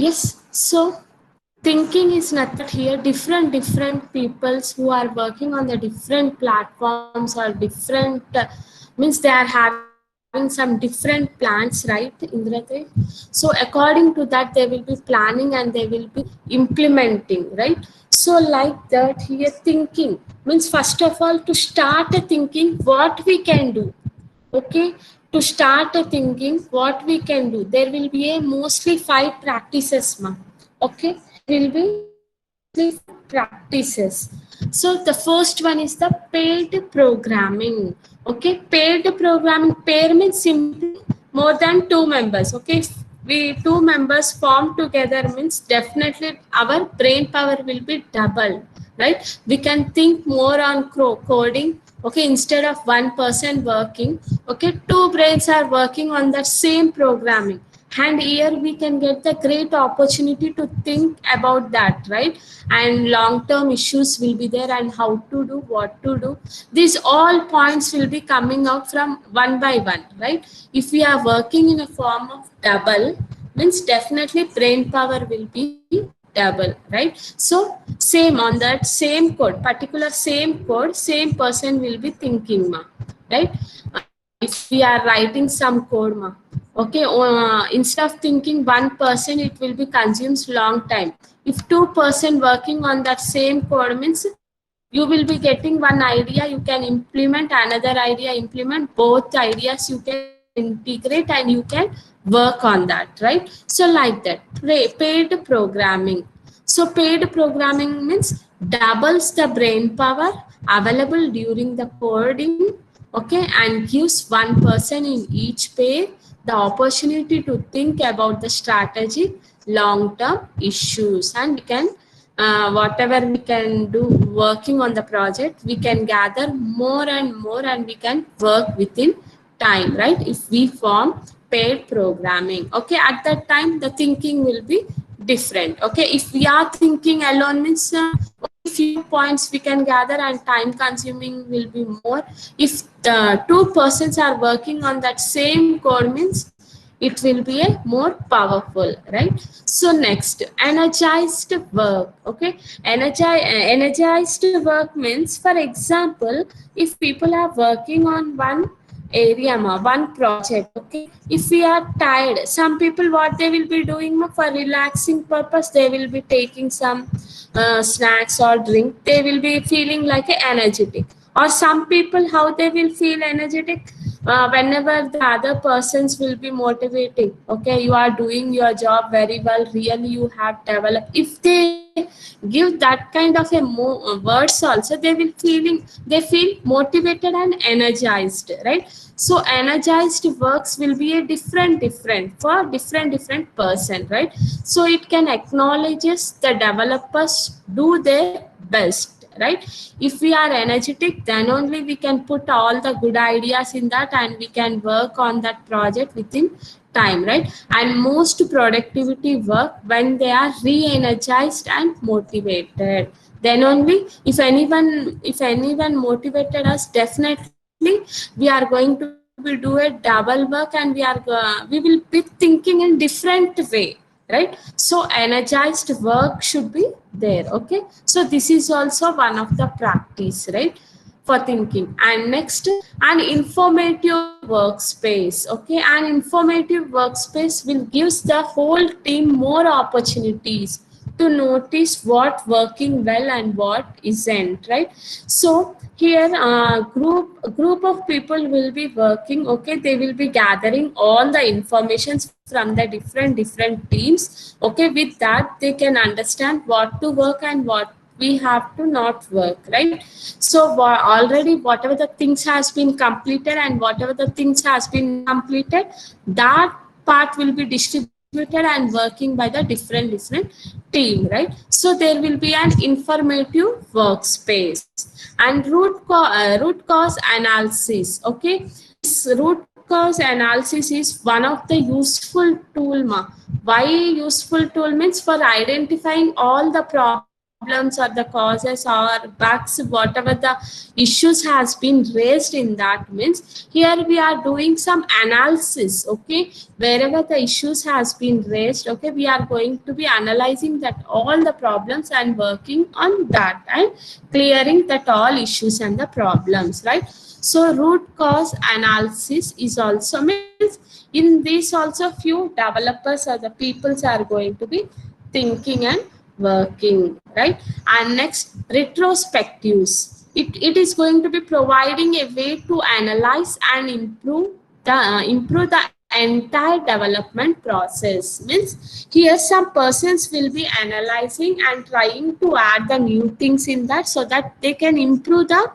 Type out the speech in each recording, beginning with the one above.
Yes, so thinking is nothing here. Different peoples who are working on the different platforms or different means they are having some different plans, right, Indrate? So according to that, they will be planning and they will be implementing, right? So like that here, thinking means first of all to start a thinking what we can do. Okay, to start a thinking what we can do, there will be a mostly 5 practices, ma. Okay, there will be mostly 5 practices. So the first one is the paid programming. Okay, paid programming, pair means simply more than 2 members. Okay, if we 2 members form together means definitely our brain power will be double, right? We can think more on coding. Okay, instead of one person working, okay, 2 brains are working on that same programming, and here we can get the great opportunity to think about that, right? And long term issues will be there and how to do, what to do. These all points will be coming out from one by one, right? If we are working in a form of double means definitely brain power will be double, right? So same on that same code, particular same code, same person will be thinking, ma, right? If we are writing some code, ma, okay, instead of thinking one person, it will be consumes long time. If 2 person working on that same code means you will be getting one idea, you can implement another idea, implement both ideas, you can integrate and you can work on that, right? So like that, paid programming. So paid programming means doubles the brain power available during the coding, okay, and gives one person in each pair the opportunity to think about the strategy, long term issues, and we can whatever we can do working on the project, we can gather more and more and we can work within time, right? If we form paid programming, okay, at that time the thinking will be different. Okay, if we are thinking alone means only few points we can gather and time consuming will be more. If the 2 persons are working on that same code means it will be a more powerful, right? So next, energized work. Okay, energized work means, for example, if people are working on one area, one project, okay, if we are tired, some people what they will be doing, for relaxing purpose they will be taking some snacks or drink, they will be feeling like a energetic. Or some people how they will feel energetic, whenever the other persons will be motivating, okay, you are doing your job very well, really you have developed, if they give that kind of a words also, they will feeling, they feel motivated and energized, right? So energized works will be a different for different person, right? So it can acknowledges the developers do their best, right? If we are energetic, then only we can put all the good ideas in that and we can work on that project within time, right? And most productivity work when they are re-energized and motivated, then only, if anyone motivated us, definitely we are going to be do a double work and we will be thinking in different way, right? So energized work should be there. Okay, so this is also one of the practice, right, for thinking. And next, an informative workspace. Okay, an informative workspace will gives the whole team more opportunities to notice what working well and what isn't, right? So here group of people will be working, okay, they will be gathering all the informations from the different teams, okay, with that they can understand what to work and what we have to not work, right? So already whatever the things has been completed and whatever the things has been not completed, that part will be distributed and working by the different team, right? So there will be an informative workspace. And root cause analysis. Okay, this root cause analysis is one of the useful tool, ma. Why useful tool means, for identifying all the problems problems or the causes or bugs, whatever the issues has been raised in that, means here we are doing some analysis. Okay, wherever the issues has been raised, okay, we are going to be analyzing that all the problems and working on that and clearing that all issues and the problems, right? So root cause analysis is also, means in this also few developers or the peoples are going to be thinking and working, right? And next, retrospectives. It is going to be providing a way to analyze and improve the entire development process. Means here some persons will be analyzing and trying to add the new things in that so that they can improve the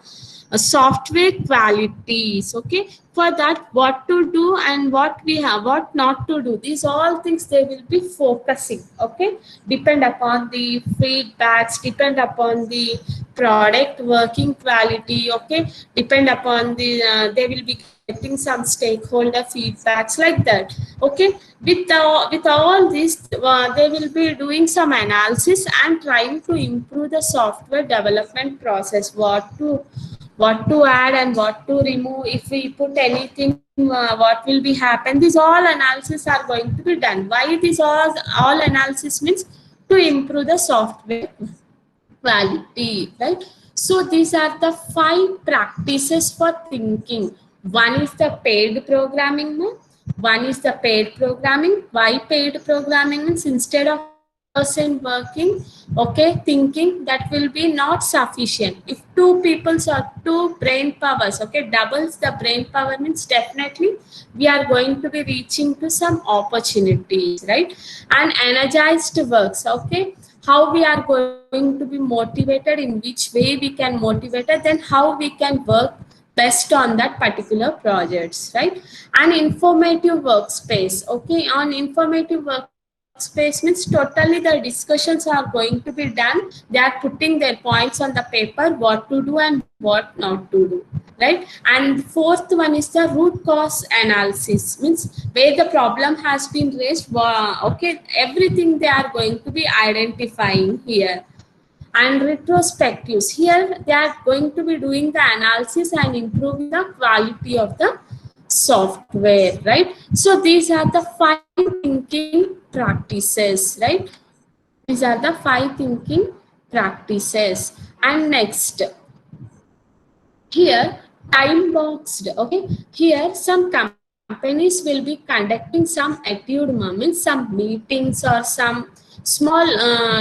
software qualities. Okay, for that what to do and what we have, what not to do, these all things they will be focusing. Okay, depend upon the feedbacks, depend upon the product working quality. Okay, depend upon the they will be getting some stakeholder feedbacks like that. Okay, with all this they will be doing some analysis and trying to improve the software development process, what to add and what to remove, if we put anything what will be happen. These all analysis are going to be done. Why these all analysis means? To improve the software quality, right? So these are the 5 practices for thinking. One is the paid programming mode. One is the paid programming. Why paid programming? Means instead of one person working, okay, thinking, that will be not sufficient. If two peoples or two brain powers, okay, doubles the brain power, means definitely we are going to be reaching to some opportunities, right? And energized works, okay, how we are going to be motivated, in which way we can motivate it, then how we can work best on that particular projects, right? And informative workspace. Okay, on informative workspace means totally the discussions are going to be done. They are putting their points on the paper, what to do and what not to do, right? And fourth one is the root cause analysis, means where the problem has been raised. Okay, everything they are going to be identifying here. And retrospectives, here they are going to be doing the analysis and improving the quality of the software, right? So these are the 5 thinking practices, right? These are the 5 thinking practices. And next, here time boxed. Okay, here some companies will be conducting some etude moments, some meetings or some small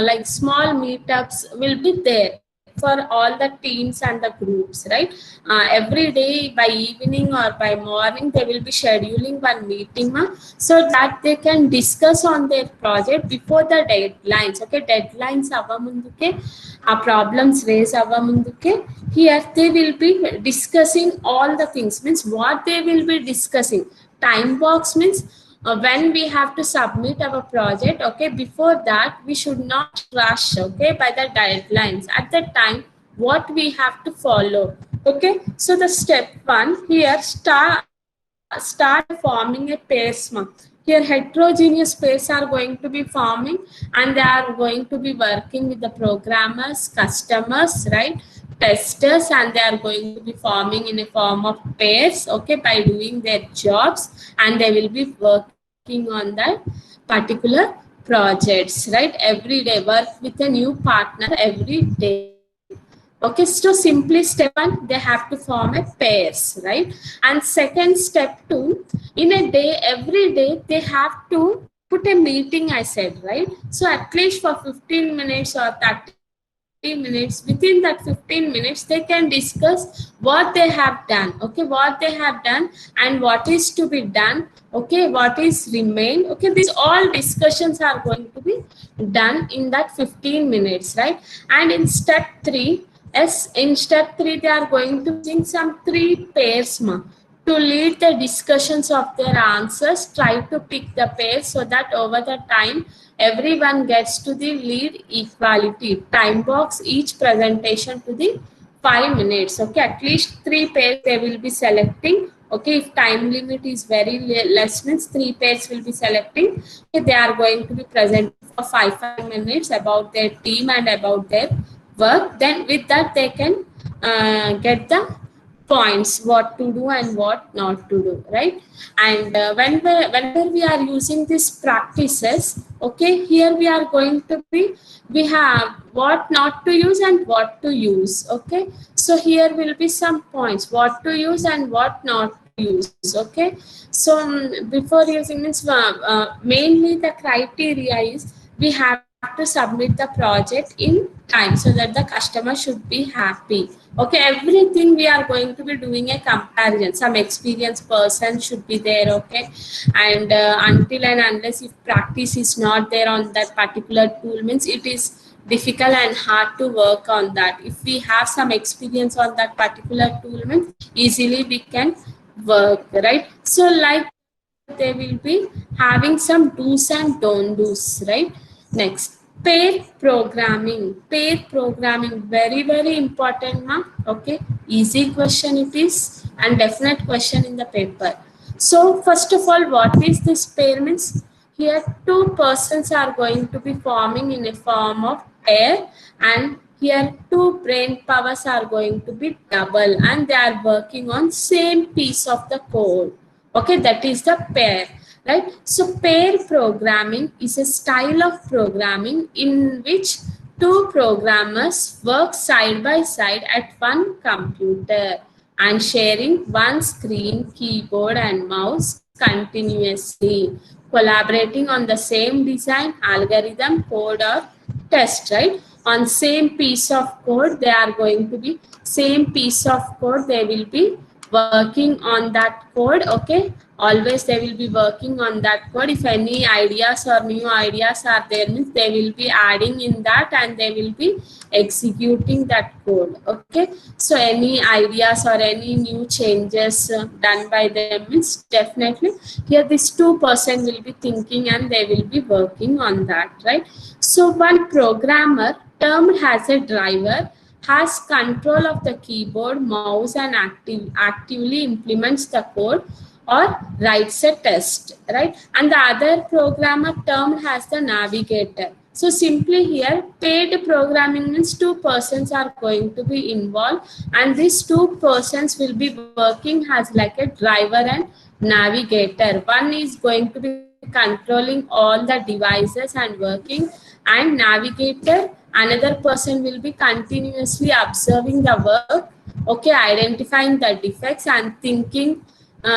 like small meetups will be there for all the teams and the groups, right? Every day by evening or by morning they will be scheduling one meeting, so that they can discuss on their project before the deadlines. Okay, deadlines avva munduke, a problems raise avva munduke, here they will be discussing all the things. Means what they will be discussing, time box means when we have to submit our project. Okay, before that we should not rush, okay, by the deadlines. At that time what we have to follow. Okay, so the step 1 here, start by forming a pairs. Here heterogeneous pairs are going to be forming and they are going to be working with the programmers, customers, right, testers, and they are going to be forming in a form of pairs, okay, by doing their jobs, and they will be working on that particular projects, right? Every day work with a new partner every day. Okay, so simply step 1 they have to form a pairs, right? And second, step 2, in a day, every day they have to put a meeting, I said, right? So at least for 15 minutes or 30 minutes, within that 15 minutes they can discuss what they have done. Okay, what they have done and what is to be done. Okay, what is remained. Okay, these all discussions are going to be done in that 15 minutes, right? And in step 3, yes, in step 3 they are going to bring some 3 pairs to lead the discussions of their answers. Try to pick the pairs so that over the time everyone gets to the lead equality. Time box each presentation to the 5 minutes. Okay, at least 3 pairs they will be selecting Okay, if time limit is very less means three pairs will be selecting. Okay, they are going to be presenting for 5 minutes about their team and about their work. Then with that they can get the points what to do and what not to do, right? And whenever we are using these practices, okay, here we are going to be, we have what not to use and what to use. Okay, so here will be some points what to use and what not to use. Okay, so before using this mainly the criteria is we have to submit the project in time so that the customer should be happy. Okay, everything we are going to be doing a comparison, some experienced person should be there. Okay, and until and unless if practice is not there on that particular tool means it is difficult and hard to work on that. If we have some experience on that particular tool means easily we can work, right? So like they will be having some do's and don't do's, right? Next, pair programming. Pair programming, very important, ma. Okay, easy question it is, and definite question in the paper. So first of all, what is this pair means? Here, two persons are going to be forming in a form of pair, and here two brain powers are going to be double, and they are working on same piece of the code. Okay, that is the pair, right? So pair programming is a style of programming in which two programmers work side by side at one computer and sharing one screen, keyboard and mouse continuously, collaborating on the same design, algorithm, code or test, right? On same piece of code, they are going to be same piece of code, they will be working on that code. Okay, always they will be working on that code. If any ideas or new ideas are there means they will be adding in that and they will be executing that code. Okay, so any ideas or any new changes done by them means definitely here this 2% will be thinking and they will be working on that, right? So one programmer termed as a driver has control of the keyboard, mouse and actively implements the code or writes a test, right? And the other programmer termed as the navigator. So simply here, paid programming means two persons are going to be involved, and these two persons will be working as like a driver and navigator. One is going to be controlling all the devices and working, and navigator, another person will be continuously observing the work. Okay, identifying the defects and thinking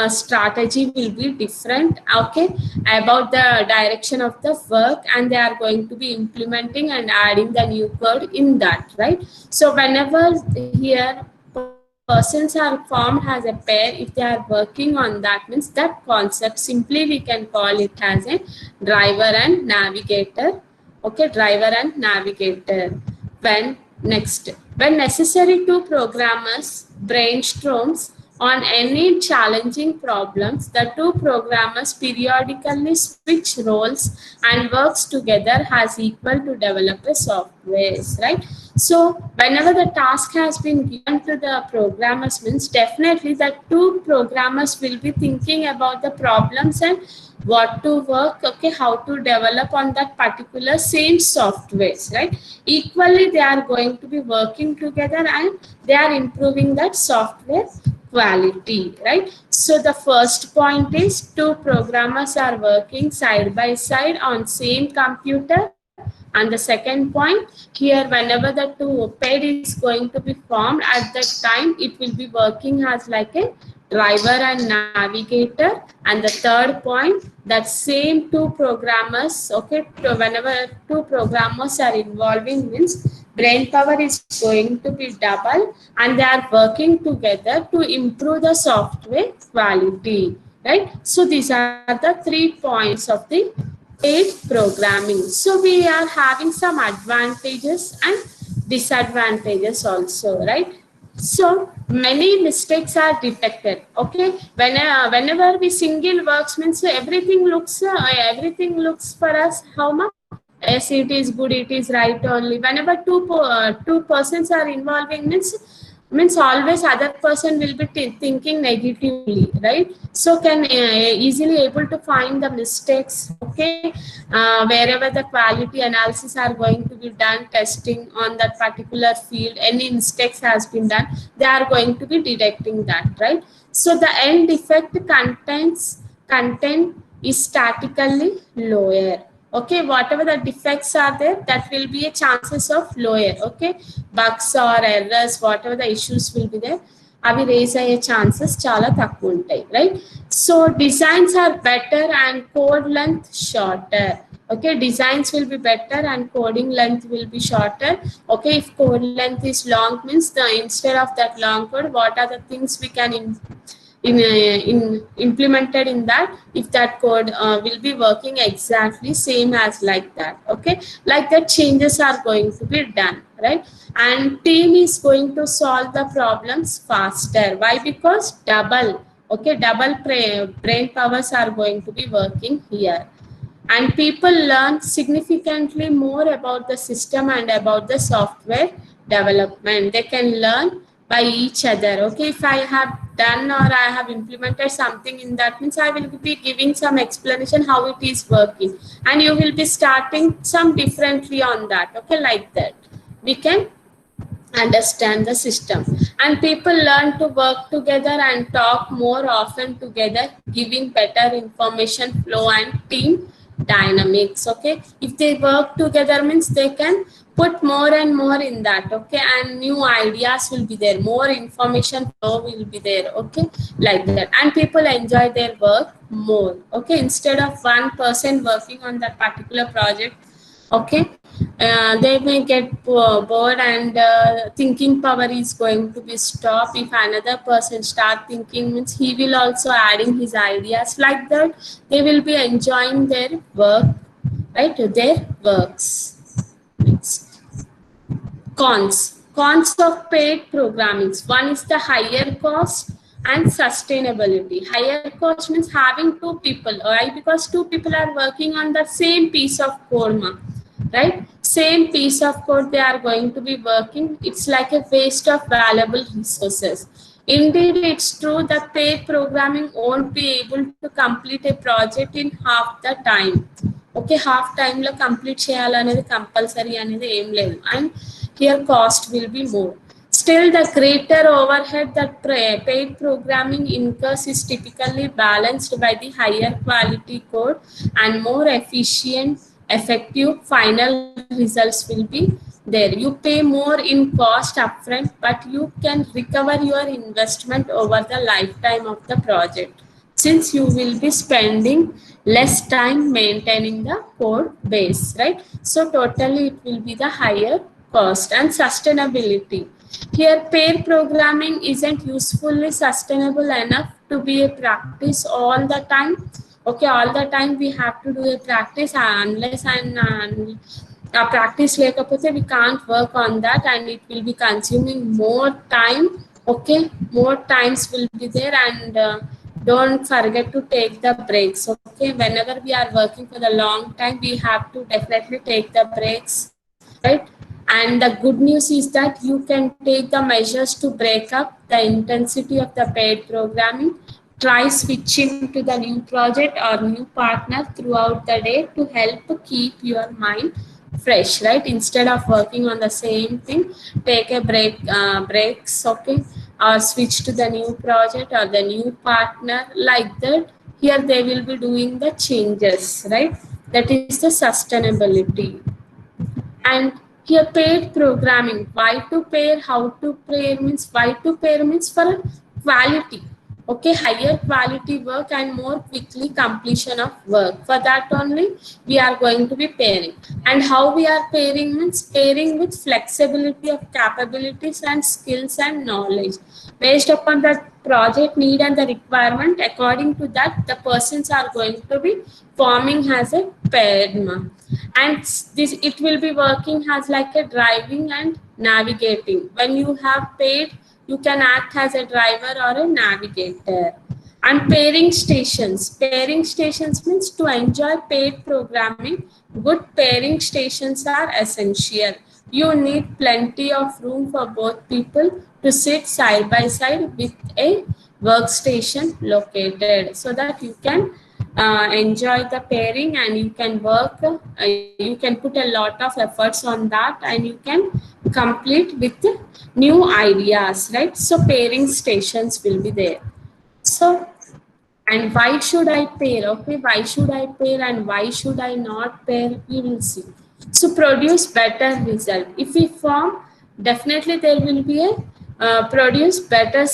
strategy will be different. Okay, about the direction of the work, and they are going to be implementing and adding the new code in that, right? So whenever here persons are formed as a pair, if they are working on that means that concept simply we can call it as a driver and navigator. Okay, driver and navigator. When next, when necessary, two programmers brainstorms on any challenging problems, the two programmers periodically switch roles and works together as equal to develop a software, right? So whenever the task has been given to the programmers means definitely the two programmers will be thinking about the problems and what to work, okay, how to develop on that particular same softwares, right? Equally they are going to be working together and they are improving that software quality, right? So the first point is two programmers are working side by side on same computer, and the second point here, whenever the two pair is going to be formed at that time, it will be working as like a driver and navigator. And the third point, that same two programmers, okay, whenever two programmers are involving means brain power is going to be double and they are working together to improve the software quality, right? So these are the 3 points of the paid programming. So we are having some advantages and disadvantages also, right? So many mistakes are detected. Okay, whenever we single works means everything looks for us how much. Yes, it is good. It is right only. Whenever two persons are involving means means always other person will be thinking negatively, right? So can easily able to find the mistakes, okay, wherever the quality analysis are going to be done, testing on that particular field, any mistakes has been done, they are going to be detecting that, right? So the end effect content is statically lower, okay, whatever the defects are there, that will be a chances of lower, okay, bugs or errors, whatever the issues will be there, అవి race అయ్యే chances చాలా తక్కువ ఉంటాయి, right? So designs are better and code length shorter, okay, designs will be better and coding length will be shorter, okay. If code length is long means the instead of that long code, what are the things we can in implemented in that, if that code will be working exactly same as like that, okay, like that changes are going to be done, right? And team is going to solve the problems faster. Why? Because double, okay, double brain powers are going to be working here, and people learn significantly more about the system and about the software development. They can learn by each other, okay. If I have done or I have implemented something in that means, I will be giving some explanation how it is working, and you will be starting some differently on that, okay, like that we can understand the system. And people learn to work together and talk more often together, giving better information flow and team dynamics, okay. If they work together means they can put more and more in that, okay, and new ideas will be there, more information flow will be there, okay, like that. And people enjoy their work more, okay, instead of one person working on that particular project, okay, they may get bored, and thinking power is going to be stopped. If another person start thinking means, he will also adding his ideas, like that they will be enjoying their work, right, their works. Next, cons of paid programming. One is the higher cost and sustainability. Higher cost means having two people, right? Because two people are working on the same piece of code, right? Same piece of code they are going to be working. It's like a waste of valuable resources. Indeed, it's true that paid programming won't be able to complete a project in half the time. Okay, half టైంలో complete చేయాలనేది compulsory అనేది ఏం లేదు, and here cost will be more. Still, the greater overhead that paid programming incurs is typically balanced by the higher quality code and more efficient, effective final results will be there. You pay more in cost upfront, but you can recover your investment over the lifetime of the project, since you will be spending less time maintaining the code base, right? So totally it will be the higher cost. And sustainability, here pair programming isn't usefully sustainable enough to be a practice all the time, okay. All the time we have to do a practice, unless and a practice lekapothe we can't work on that, and it will be consuming more time, okay. More times will be there, and don't forget to take the breaks, okay. Whenever we are working for the long time, we have to definitely take the breaks, right? And the good news is that you can take the measures to break up the intensity of the paid programming. Try switching to the new project or new partner throughout the day to help keep your mind fresh, right? Instead of working on the same thing, take a breaks, okay, or switch to the new project or the new partner, like that. Here they will be doing the changes, right? That is the sustainability. And here paid programming, why to pair, how to pair means, why to pair means for quality, okay, higher quality work and more quickly completion of work. For that only we are going to be pairing. And how we are pairing means, pairing with flexibility of capabilities and skills and knowledge based upon the project need and the requirement. According to that, the persons are going to be forming as a paired, and this it will be working as like a driving and navigating. When you have paid, you can act as a driver or a navigator. And pairing stations means, to enjoy paid programming, good pairing stations are essential. You need plenty of room for both people to sit side by side with a workstation located, so that you can enjoy the pairing and you can work, you can put a lot of efforts on that and you can complete with new ideas, right? So pairing stations will be there. So, and why should I pair? Okay, why should I pair and why should I not pair? You will see. So produce better result. If we form, definitely there will be a produce better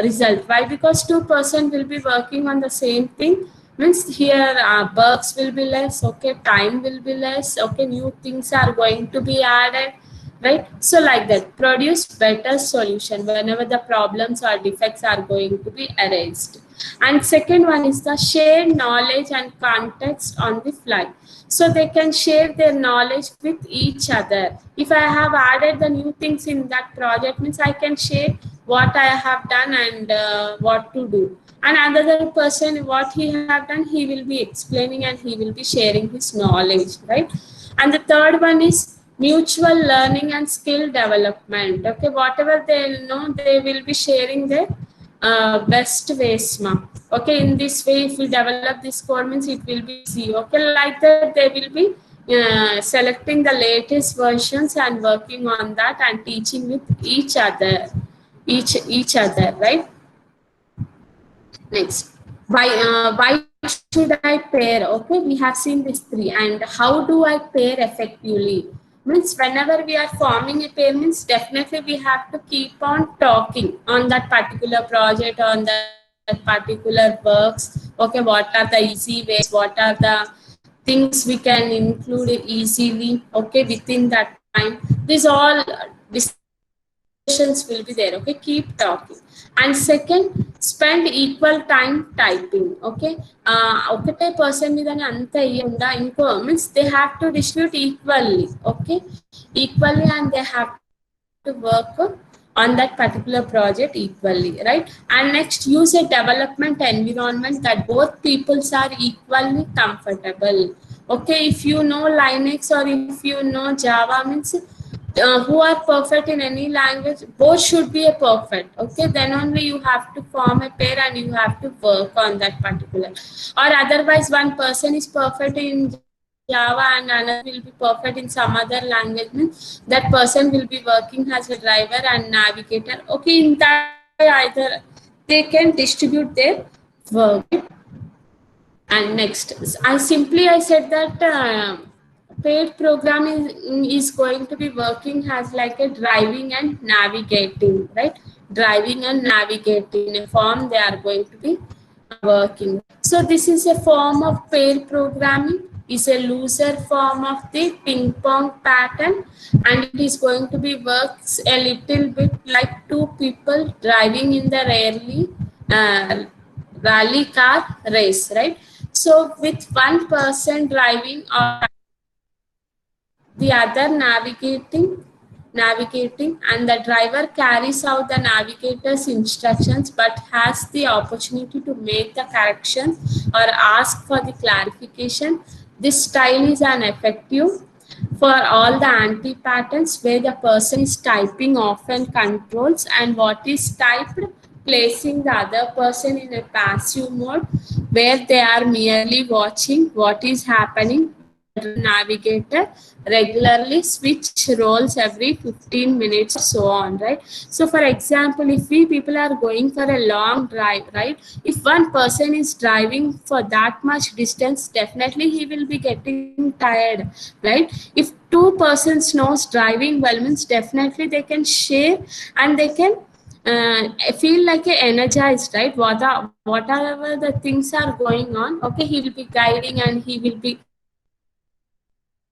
result. Why? Because two-person will be working on the same thing. Means here works will be less. Okay, time will be less. Okay, new things are going to be added, right? So like that, produce better solution whenever the problems or defects are going to be erased. And second one is the share knowledge and context on the fly, so they can share their knowledge with each other. If I have added the new things in that project, means I can share what I have done and what to do, and another person what he have done, he will be explaining and he will be sharing his knowledge, right? And the third one is mutual learning and skill development. Okay, whatever they know, they will be sharing their best ways, ma. Okay, in this way, if we develop this core, means it will be easy. Okay, like that, they will be selecting the latest versions and working on that and teaching with each other, each other, right? Next, why should I pair? Okay, we have seen these three, and how do I pair effectively? Means whenever we are forming a pair, means definitely we have to keep on talking on that particular project, on that particular works. Okay, what are the easy ways? What are the things we can include easily? Okay, within that time, these all discussions will be there. Okay, keep talking. And second, spend equal time typing. Okay, ఒకటే person మీదనే అంత ఇయ్యకుండా ఇంకో means they have to distribute equally. Okay, equally and they have to work on that particular project equally, right? And next, use a development environment that both peoples are equally comfortable. Okay, if you know Linux or if you know Java, means who are perfect in any language, both should be a perfect. Okay, then only you have to form a pair and you have to work on that particular. Or otherwise, one person is perfect in Java and another will be perfect in some other language, means that person will be working as a driver and navigator. Okay, in that way, either they can distribute their work, right? And next, I said that paid program is going to be working as like a driving and navigating, right? Driving and navigating in a form they are going to be working. So this is a form of pair programming, is a looser form of the ping pong pattern, and it is going to be works a little bit like two people driving in the uh, rally car race, right? So with one person driving or the other navigating, and the driver carries out the navigator's instructions but has the opportunity to make the correction or ask for the clarification. This style is an effective for all the anti patterns where the person is typing often controls and what is typed, placing the other person in a passive mode where they are merely watching what is happening, while the navigator regularly switch roles every 15 minutes or so on, right? So for example, if we people are going for a long drive, right? If one person is driving for that much distance, definitely he will be getting tired, right? If two persons knows driving well, means definitely they can share and they can feel like a energized, right? Whatever the things are going on, okay, he will be guiding and he will be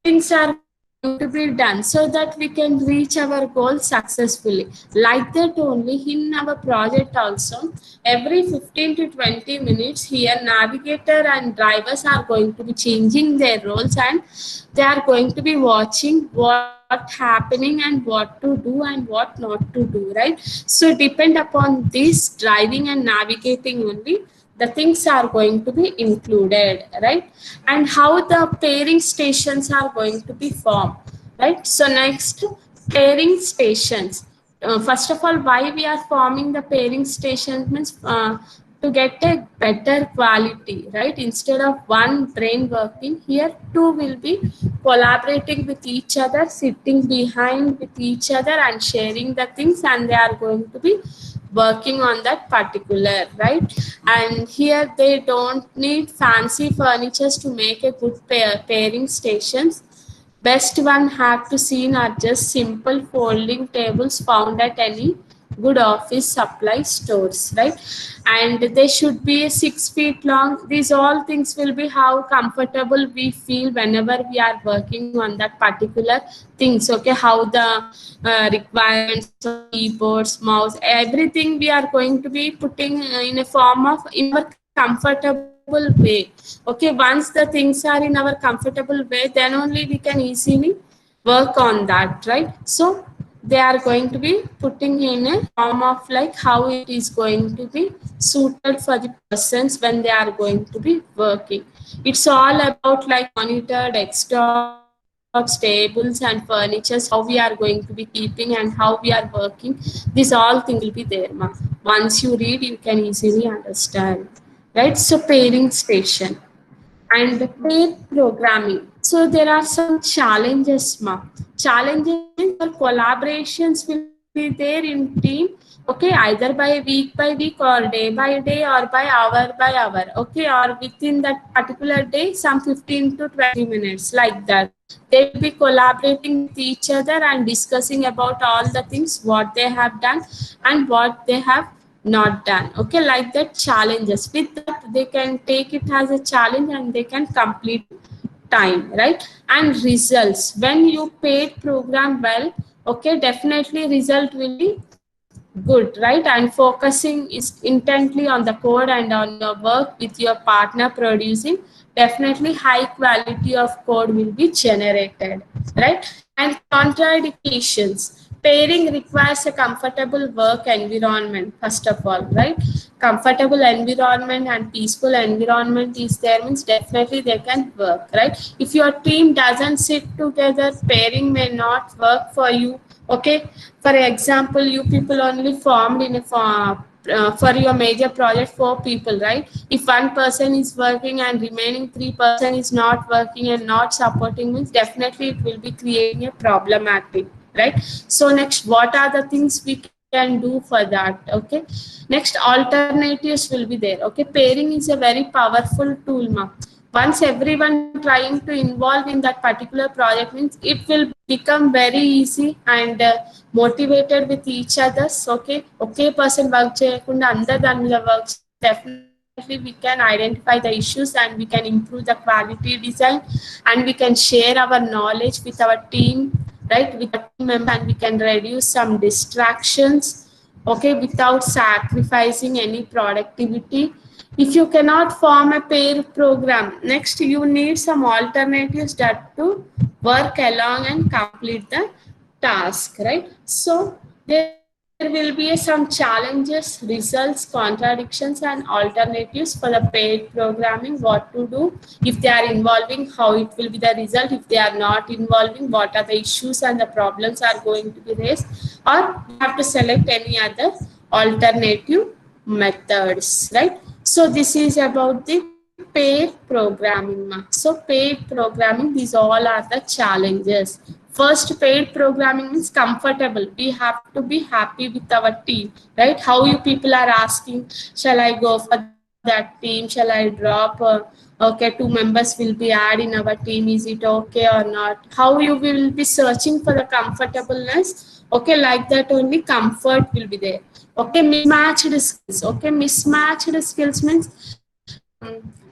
things are going to be done so that we can reach our goal successfully. Like that only in our project also, every 15 to 20 minutes here navigator and drivers are going to be changing their roles and they are going to be watching what happening and what to do and what not to do, right? So depend upon this driving and navigating only the things are going to be included, right? And how the pairing stations are going to be formed, right? So next, pairing stations. first of all, why we are forming the pairing stations means to get a better quality, right? Instead of one brain working, here two will be collaborating with each other, sitting behind with each other and sharing the things, and they are going to be working on that particular, right? And here they don't need fancy furnitures to make a good pairing stations. Best one have to seen are just simple folding tables found at any good office supply stores, right? And they should be 6 feet long. These all things will be how comfortable we feel whenever we are working on that particular things. Okay, how the requirements of keyboards, mouse, everything we are going to be putting in a form of in our comfortable way. Okay, once the things are in our comfortable way, then only we can easily work on that, right? So they are going to be putting in a form of like how it is going to be suited for the persons when they are going to be working. It's all about like monitor, desktops, tables and furnitures, how we are going to be keeping and how we are working. These all things will be there, ma. Once you read, you can easily understand, right? So pairing station and pair programming. So there are some challenges, ma. Challenges means your collaborations will be there in team. Okay, either by week or day or by hour. Okay, or within that particular day, some 15 to 20 minutes, like that. They will be collaborating with each other and discussing about all the things what they have done and what they have not done. Okay, like that challenges. With that, they can take it as a challenge and they can complete time, right? And results. When you paid program well, okay, definitely result will be good, right? And focusing is intently on the code and on your work with your partner producing, definitely high quality of code will be generated, right? And contradictions. Pairing requires a comfortable work environment, first of all, right? Comfortable environment and peaceful environment is there means definitely they can work, right? If your team doesn't sit together, pairing may not work for you. Okay, for example, you people only formed in a for your major project 4 people, right? If one person is working and remaining 3 person is not working and not supporting means definitely it will be creating a problematic, right? So next, what are the things we can do for that? Okay, next, alternatives will be there. Okay, pairing is a very powerful tool, ma. Once everyone trying to involve in that particular project means it will become very easy and motivated with each others. Okay, okay person work చేయకుండా అందరు దాని మీద వర్k చేస్తే definitely we can identify the issues and we can improve the quality design and we can share our knowledge with our team, right, with our team members, and we can reduce some distractions, okay, without sacrificing any productivity. If you cannot form a pair program, next you need some alternatives that to work along and complete the task, right? So there will be some challenges, results, contradictions and alternatives for the paid programming, what to do. If they are involving, how it will be the result. If they are not involving, what are the issues and the problems are going to be raised, or we have to select any other alternative methods, right? So this is about the paid programming, ma. So paid programming, these all are the challenges. First, paid programming means comfortable. We have to be happy with our team, right? How you people are asking, shall I go for that team? Shall I drop? Okay, 2 members will be added in our team. Is it okay or not? How you will be searching for the comfortableness? Okay, like that only comfort will be there. Okay, mismatched skills. Okay, mismatched skills means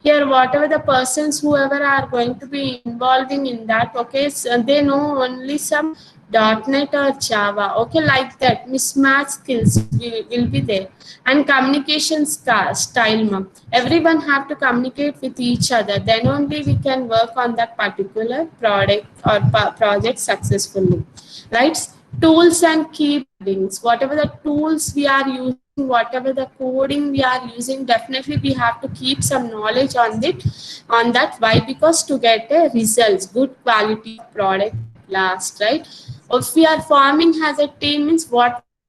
here whatever the persons whoever are going to be involving in that, okay, so they know only some .NET or Java. Okay, like that mismatch skills will be there. And communication style, ma'am. Everyone have to communicate with each other, then only we can work on that particular product or project successfully, right? Tools and keyboardings, whatever the tools we are using, whatever the coding we are using, definitely we have to keep some knowledge on it, on that. Why? Because to get a results, good quality of product at last, right? If we are forming as a team means what we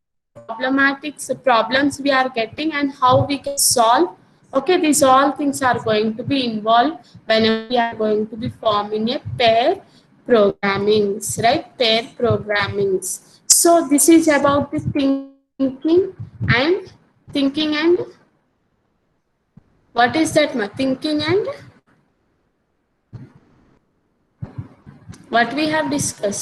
problems we are getting and how we can solve. Okay, these all things are going to be involved whenever we are going to be forming a pair programmings, right? Pair programmings. So this is about the thinking and what is that, ma? Thinking and what we have discussed.